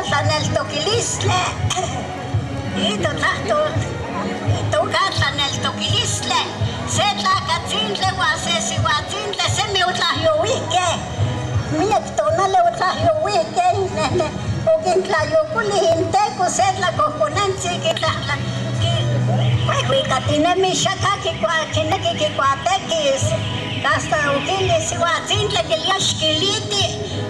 Tlan el toquilistle. Ito tlan el toquilistle. Se tlacatzintli se sihuatzintli se mi utlahyowihkeh. Miak tonali utlahyowihkeh okintlayokolihinteco se tlacohconentzi huihuicatinemi xaca kineki kikuatequis. Hasta oquilis sihuatzintli quilia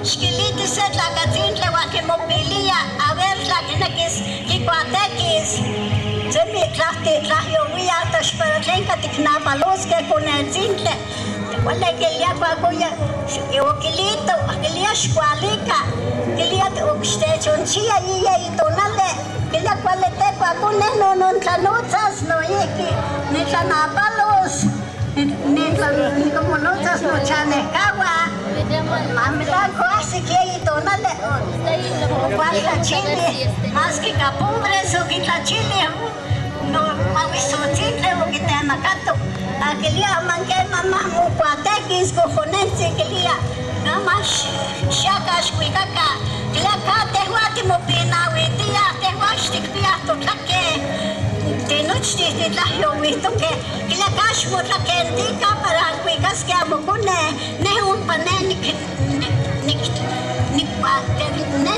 xquiliti se tlacatzintli uan quimopilia a ver tlaquinekis kikuatequis. Semi tlahyowia hasta xperatlenca ticnapalosqueh conetzintli. Wala quilia cuacuya oquilito, quilia xcualica, quilia oquixtechonchia iya itonali, quilia cualete cuacuneh nontlanutzas noihqui, nitlanapalos, nicomonutzas nochanehcauah, mamelaco ahsiquia itonali, ocualtlachili, más que capumbres oquitlachili, no mahuisotzintli oquitemacato. Quilia manque mamá mucuatequis cojonense quilia namax xacax cuicaca quilia ca tehuati mopinahuitia tehuaxtic piahto tlaque tinochtih titlahyowihtoque quilia cax motlaquentica para cuicasque amocone neh umpa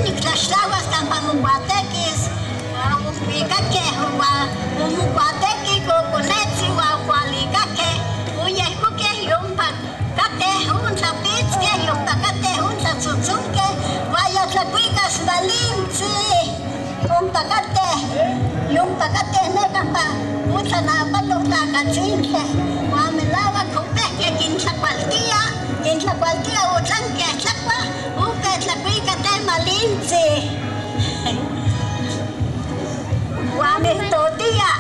nictlaxtlauas campa mucuatequis cuicaqueh mucuatequi coconetzi uan cualicaqueh uyehcoqueh yompa cateh untlapitzqueh yompa cateh untlatzotzonqueh uan tlacuicas valintzi yompa cateh necampa utlanapaloh tlacatzintli uan melauac opehqueh quintlacualtia otlanqueh tlacuah upeh tlacuicateh malintzi. Guametotia.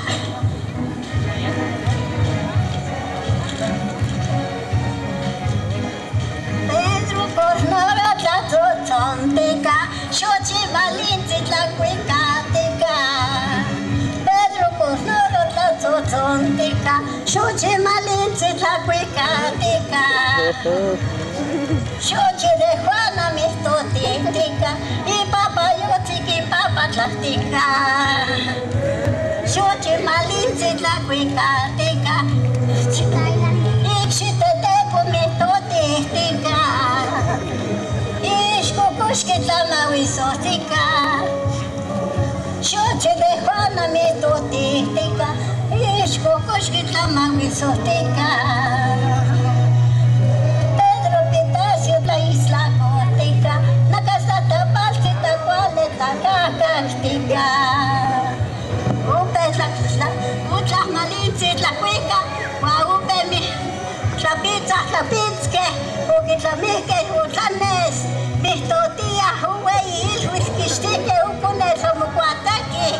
Pedro Cornoro tlatzotzontica, xochi valintzi tlacuicatica. Pedro Cornoro tlatzotzontica, xochi valintzi tlacuicatica. Xochi de Juana mistotica, y papayotziqui papatlatica. Xochi malintzi tlacuicatica, ixitetepo mitotitica, ixcocoxqui tlamahuisohtica. Xochi de Juana mitotitica, ixcocoxqui tlamahuisohtica. Pedro Pitacio tlaixtlacohtica, nacasatapaltzi tacuali tacacactica. Utlah malintzi tlacuica, uan upeh tlapitzqueh, oquitlamihqueh utlanes, mihtotiah ueyi ilhuitl quixtihqueh uconetl omocuatequih,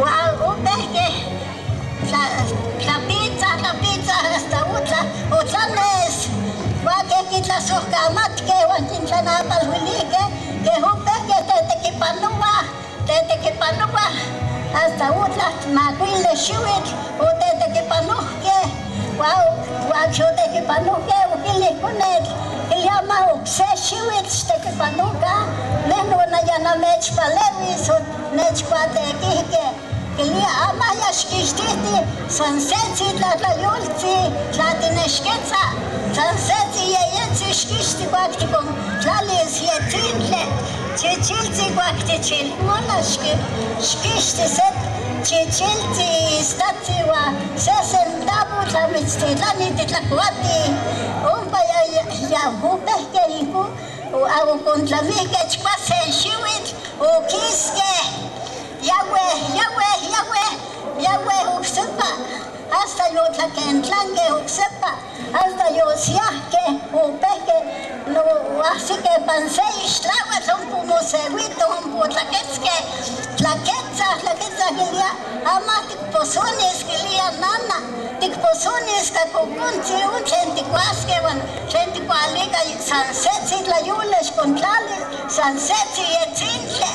uan upehqueh tlapitza hasta utlanes, uan queh quitlasohcamatkeh uan quintlanapalhuilihqueh, queh upehqueh tetequipanoah, hasta utlah macuili xiuitl otetequipanohqueh uan xotequipanohqueh oquilih conetl quilia ma ocse xiuitl xtequipanoca neh nonaya namechpaleuis nechcuatequihqueh quilia ama yaxquixtihti san setzi tlatlayoltzi tlatinexquetza san setzi yeyetzi xquixti cuac ticontlalis yetzintli chichiltzi cuac tichilmonas xquixti se chichiltzi istatzi uan se centavo tlamitztitlani titlacuati ompa yapupehqueh icu uan ocontlamihqueh chcuasen xiuitl oquisqueh yaueh ocsepa hasta yotlaquentlanqueh ocsepa hasta yosiahqueh opehqueh ahsiqueh pan se ixtlauatl ompa moseuitoh ompa otlaquetzqueh tlaquetzah quilia ama ticposonis quilia nana ticposonis cacocontzi tlen ticuasqueh uan tlen ticualica san setzi tlayulex contlalis san setzi yetzintli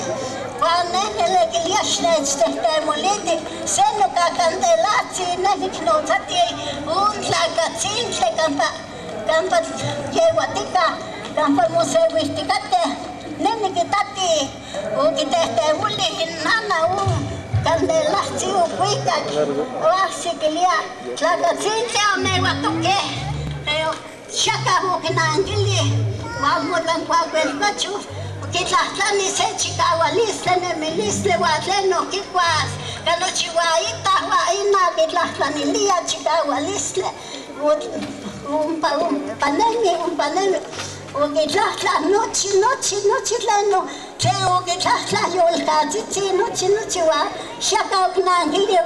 uan neh quilia xnechtehtemoliti se nocacantelahtzin neh nicnotzati tlacatzintle campa yeuatica campa moseuihticateh neh niquitati ukitete uli hinana candela chiu cuica oasiquilia tlacatzintli onehuatoque xaca uquinanquili uamulan cuacuelcochu quitlahtani se chicaualistle nemilistle uatleno quicuas canochihuaita huaina quitlahtanilia chicaualistle umpanemi uquitlahtla nochi tleno tle uquitlahtla yolcatzitzi nochi ua xaca uquinanquili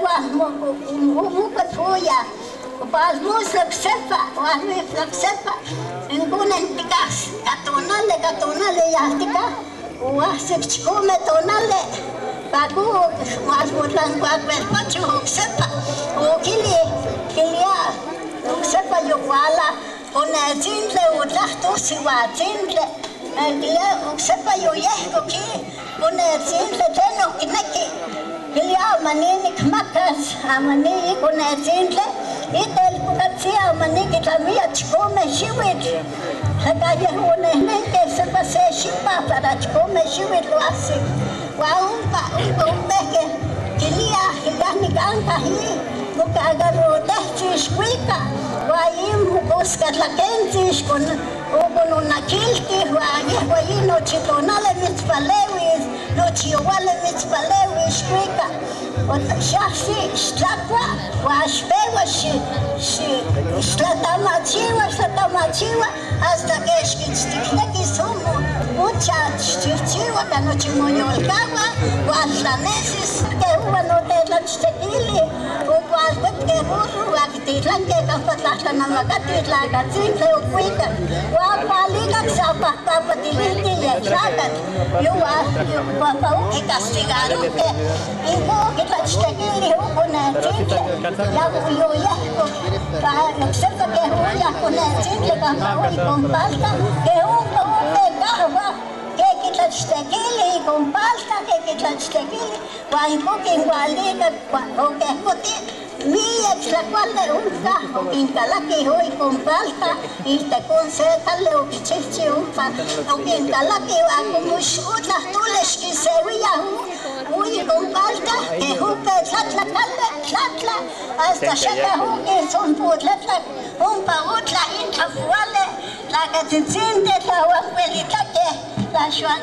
umucatfuya Palmusla sepa, walmifla sepa, ingunen tikas, katonale yahtika, uasip chikume tonale, bagu walmutlan walmelpachu sepa, kilia, sepa yuwala, unezintle utlahtu siwazintle, sepa yuyehko ki, unezintle teno kineki, kilia manini kmakas, amani unezintle, itel kutatsia maniki tamia chikome shiwit hakaje uneneke sepase shipa para chikome shiwit wasi waumpa umpeke kilia hilani kanka hi mukagaru tehti shkwika waim hukuska tlakentis kun nakilti wayino chitonale mitzpalewis nochiowale mitzpalewis shkwika Shaxi shlakwa washpewa slatamachiwa hasta que esquichtikneki sumu mucha chchiwa kanochimoyolkawa watlanesis que huwa no tetlachtekili ukwalpet que burro akititlanke kampatlahtlanamakatilakatzintli ukuika wapalilak sapahpapatiliti yetrakat yuwa papauki castigaruke ingo kitlachtекili ukunetzintli yakuyuyehko noksepa que huya kunetzintli kampaui kompalta que umpa upekahwa que kitlachtекili kompalta que kitlachtekili wainkukin walika okehkuti Mía tlacuale unta, oquincalaqui hoy compalta, y te concétale o pichichi unta, oquincalaqui a como utlas tules que se veía uy compalta, que jupe tlatla, hasta chaca juque son putlatla, umpa utla intrafuale, la que te siente la abuelita que la chuan,